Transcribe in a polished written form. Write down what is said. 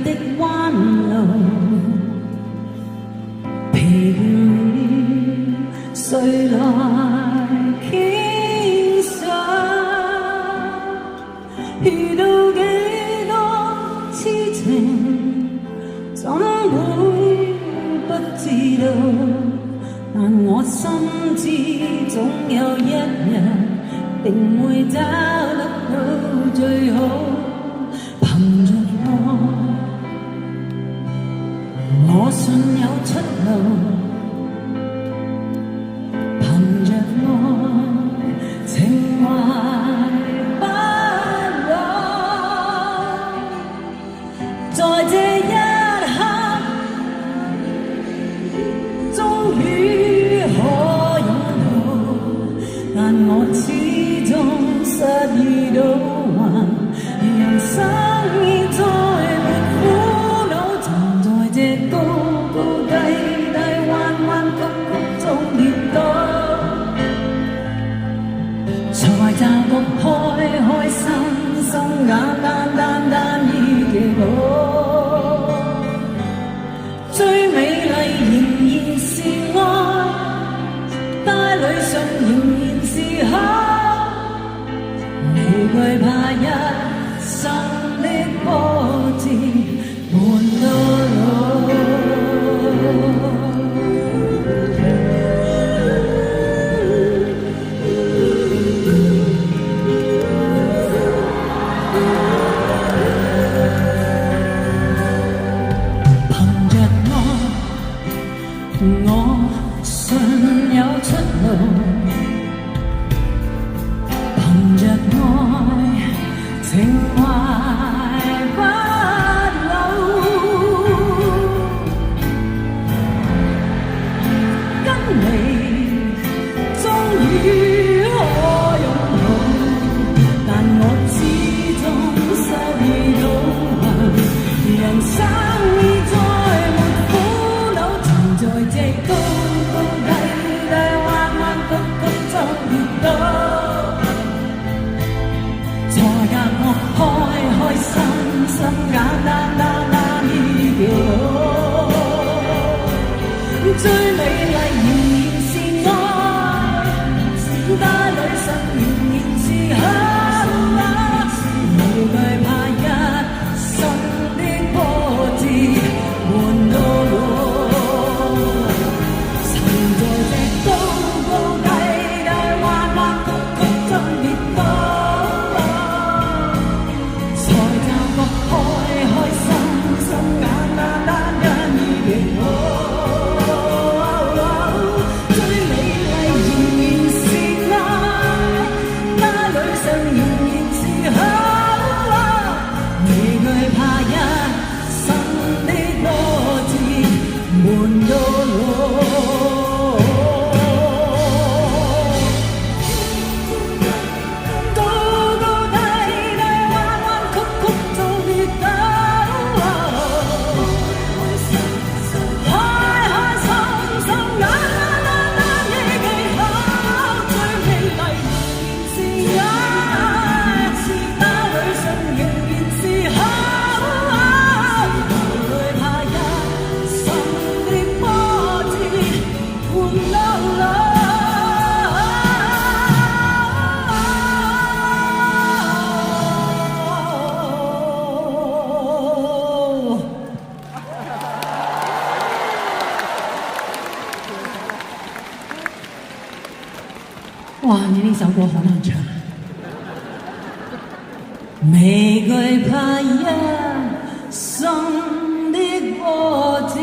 的彎路，疲倦誰來傾訴？遇到幾多痴情，怎會不知道？但我心知總有一日，定會找得到最好。憑着我信有出路，憑着愛情懷不老，在這一刻終於可擁抱，但我始終失意到還人生已再沒苦惱，曾在這高高低低彎彎曲曲中跌倒，才驟覺開開心心簡簡單單已幾好，最美麗仍然是愛，帶淚上仍然是口，未懼怕一生的波折伴到老。憑着愛，我信有出路，憑着愛情懷不老，跟你終於可擁抱，但我始終失意到還人生已再沒苦惱，曾在這高高低低彎彎曲曲中跌倒，才覺我開開心心簡單單單已幾好，最美麗仍然是愛，帶淚上仍然是口，無懼怕一生的波折伴到老，曾在這高高低低彎彎曲曲中跌倒，才驟覺開開心心簡單單單已幾好，最美麗仍然是愛，帶淚上仍然是口，未懼怕一生的波折伴到老。高高低低彎彎曲曲中跌倒，開開心心簡單單已幾好，最美麗仍然是愛，帶淚上仍然是口，無懼怕一生的波折伴到老。哇！你呢首歌好難唱，未懼怕一生的波折